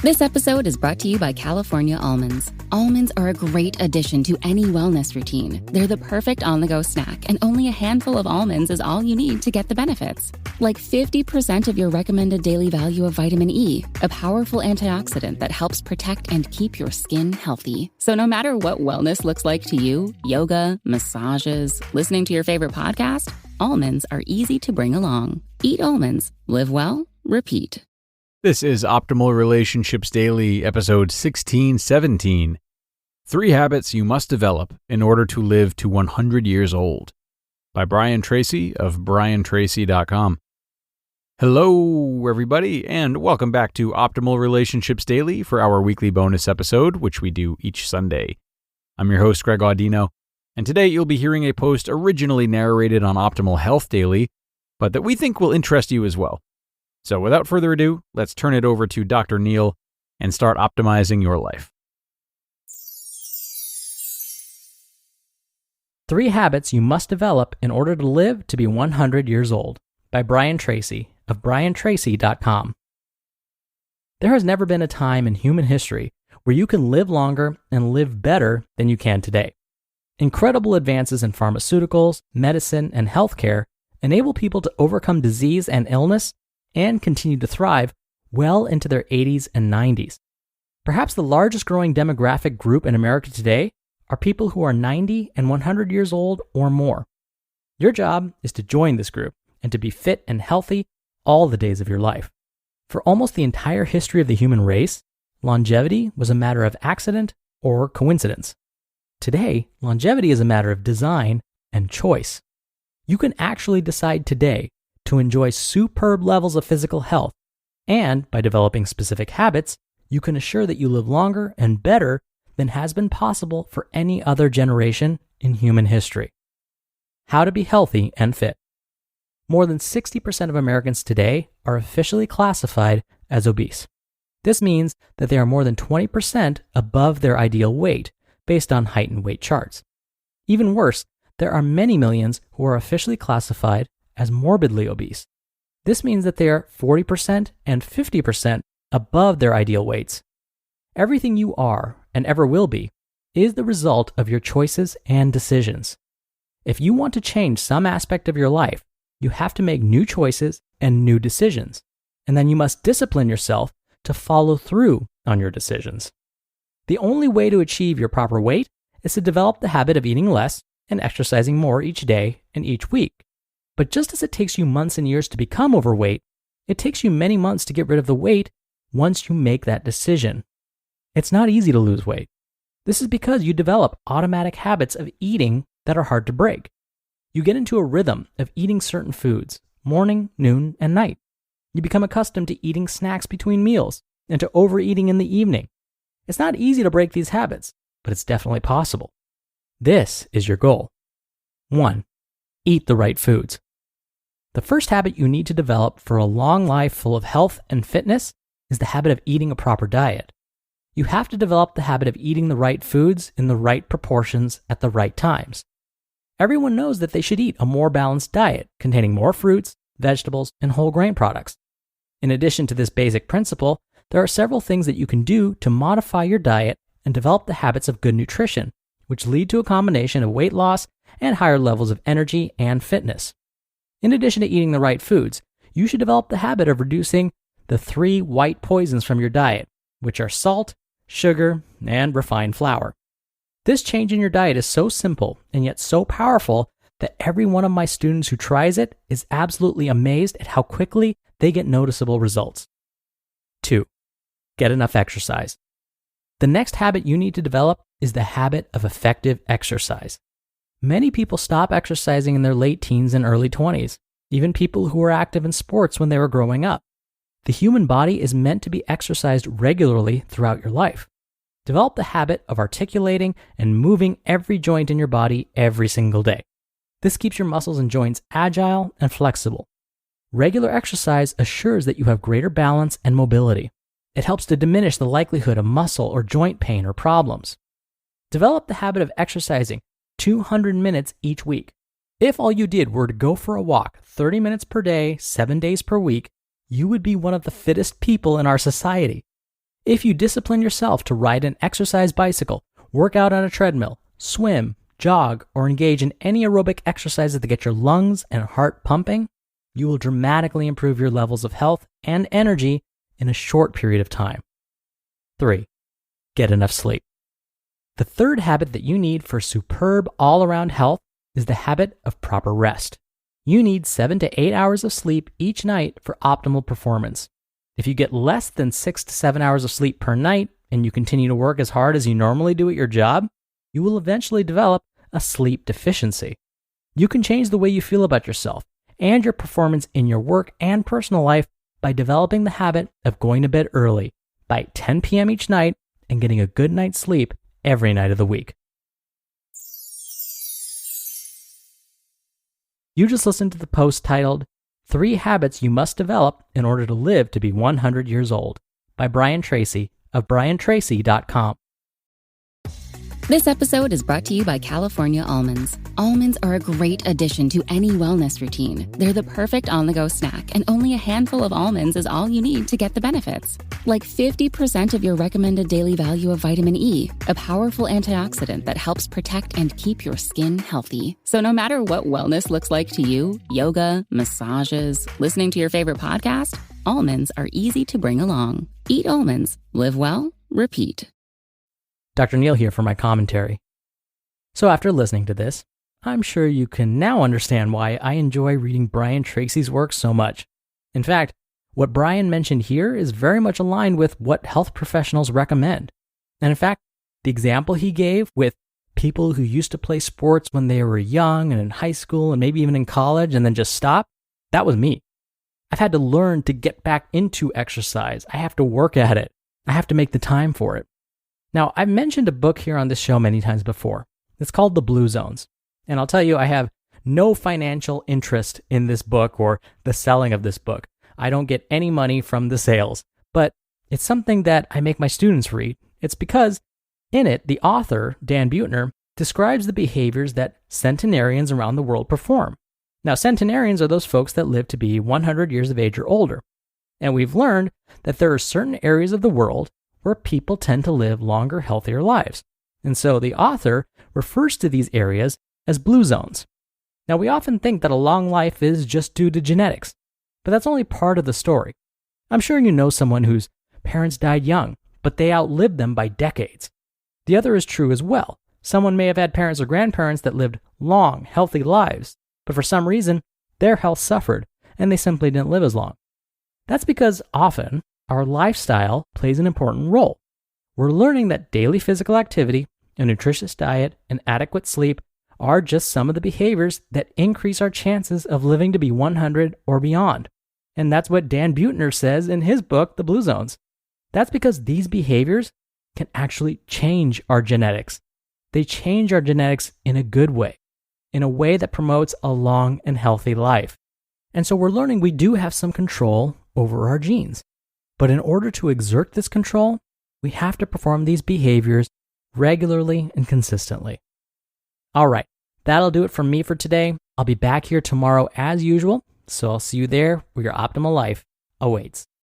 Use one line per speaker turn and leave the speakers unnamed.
This episode is brought to you by California Almonds. Almonds are a great addition to any wellness routine. They're the perfect on-the-go snack, and only a handful of almonds is all you need to get the benefits. Like 50% of your recommended daily value of vitamin E, a powerful antioxidant that helps protect and keep your skin healthy. So no matter what wellness looks like to you, yoga, massages, listening to your favorite podcast, almonds are easy to bring along. Eat almonds. Live well. Repeat.
This is Optimal Relationships Daily, episode 1617. 3 Habits You Must Develop in Order to Live to 100 Years Old, by Brian Tracy of briantracy.com. Hello, everybody, and welcome back to Optimal Relationships Daily for our weekly bonus episode, which we do each Sunday. I'm your host, Greg Audino, and today you'll be hearing a post originally narrated on Optimal Health Daily, but that we think will interest you as well. So without further ado, let's turn it over to Dr. Neal and start optimizing your life.
3 Habits You Must Develop in Order to Live to be 100 Years Old, by Brian Tracy of briantracy.com. There has never been a time in human history where you can live longer and live better than you can today. Incredible advances in pharmaceuticals, medicine, and healthcare enable people to overcome disease and illness and continue to thrive well into their 80s and 90s. Perhaps the largest growing demographic group in America today are people who are 90 and 100 years old or more. Your job is to join this group and to be fit and healthy all the days of your life. For almost the entire history of the human race, longevity was a matter of accident or coincidence. Today, longevity is a matter of design and choice. You can actually decide today to enjoy superb levels of physical health, and by developing specific habits, you can assure that you live longer and better than has been possible for any other generation in human history. How to be healthy and fit. More than 60% of Americans today are officially classified as obese. This means that they are more than 20% above their ideal weight based on height and weight charts. Even worse, there are many millions who are officially classified as morbidly obese. This means that they are 40% and 50% above their ideal weights. Everything you are and ever will be is the result of your choices and decisions. If you want to change some aspect of your life, you have to make new choices and new decisions, and then you must discipline yourself to follow through on your decisions. The only way to achieve your proper weight is to develop the habit of eating less and exercising more each day and each week. But just as it takes you months and years to become overweight, it takes you many months to get rid of the weight once you make that decision. It's not easy to lose weight. This is because you develop automatic habits of eating that are hard to break. You get into a rhythm of eating certain foods, morning, noon, and night. You become accustomed to eating snacks between meals and to overeating in the evening. It's not easy to break these habits, but it's definitely possible. This is your goal. 1. Eat the right foods. The first habit you need to develop for a long life full of health and fitness is the habit of eating a proper diet. You have to develop the habit of eating the right foods in the right proportions at the right times. Everyone knows that they should eat a more balanced diet containing more fruits, vegetables, and whole grain products. In addition to this basic principle, there are several things that you can do to modify your diet and develop the habits of good nutrition, which lead to a combination of weight loss and higher levels of energy and fitness. In addition to eating the right foods, you should develop the habit of reducing the 3 white poisons from your diet, which are salt, sugar, and refined flour. This change in your diet is so simple and yet so powerful that every one of my students who tries it is absolutely amazed at how quickly they get noticeable results. 2. Get enough exercise. The next habit you need to develop is the habit of effective exercise. Many people stop exercising in their late teens and early 20s, even people who were active in sports when they were growing up. The human body is meant to be exercised regularly throughout your life. Develop the habit of articulating and moving every joint in your body every single day. This keeps your muscles and joints agile and flexible. Regular exercise assures that you have greater balance and mobility. It helps to diminish the likelihood of muscle or joint pain or problems. Develop the habit of exercising 200 minutes each week. If all you did were to go for a walk 30 minutes per day, 7 days per week, you would be one of the fittest people in our society. If you discipline yourself to ride an exercise bicycle, work out on a treadmill, swim, jog, or engage in any aerobic exercises that get your lungs and heart pumping, you will dramatically improve your levels of health and energy in a short period of time. 3. Get enough sleep. The third habit that you need for superb all-around health is the habit of proper rest. You need 7 to 8 hours of sleep each night for optimal performance. If you get less than 6 to 7 hours of sleep per night and you continue to work as hard as you normally do at your job, you will eventually develop a sleep deficiency. You can change the way you feel about yourself and your performance in your work and personal life by developing the habit of going to bed early by 10 p.m. each night and getting a good night's sleep every night of the week. You just listened to the post titled 3 Habits You Must Develop in Order to Live to be 100 Years Old by Brian Tracy of briantracy.com.
This episode is brought to you by California Almonds. Almonds are a great addition to any wellness routine. They're the perfect on-the-go snack, and only a handful of almonds is all you need to get the benefits. Like 50% of your recommended daily value of vitamin E, a powerful antioxidant that helps protect and keep your skin healthy. So no matter what wellness looks like to you, yoga, massages, listening to your favorite podcast, almonds are easy to bring along. Eat almonds. Live well. Repeat.
Dr. Neil here for my commentary. So after listening to this, I'm sure you can now understand why I enjoy reading Brian Tracy's work so much. In fact, what Brian mentioned here is very much aligned with what health professionals recommend. And in fact, the example he gave with people who used to play sports when they were young and in high school and maybe even in college and then just stop, that was me. I've had to learn to get back into exercise. I have to work at it. I have to make the time for it. Now, I've mentioned a book here on this show many times before. It's called The Blue Zones. And I'll tell you, I have no financial interest in this book or the selling of this book. I don't get any money from the sales, but it's something that I make my students read. It's because in it, the author, Dan Buettner, describes the behaviors that centenarians around the world perform. Now, centenarians are those folks that live to be 100 years of age or older. And we've learned that there are certain areas of the world where people tend to live longer, healthier lives. And so the author refers to these areas as blue zones. Now, we often think that a long life is just due to genetics, but that's only part of the story. I'm sure you know someone whose parents died young, but they outlived them by decades. The other is true as well. Someone may have had parents or grandparents that lived long, healthy lives, but for some reason, their health suffered, and they simply didn't live as long. That's because often, our lifestyle plays an important role. We're learning that daily physical activity, a nutritious diet, and adequate sleep are just some of the behaviors that increase our chances of living to be 100 or beyond. And that's what Dan Buettner says in his book, The Blue Zones. That's because these behaviors can actually change our genetics. They change our genetics in a good way, in a way that promotes a long and healthy life. And so we're learning we do have some control over our genes. But in order to exert this control, we have to perform these behaviors regularly and consistently. All right, that'll do it from me for today. I'll be back here tomorrow as usual, so I'll see you there where your optimal life awaits.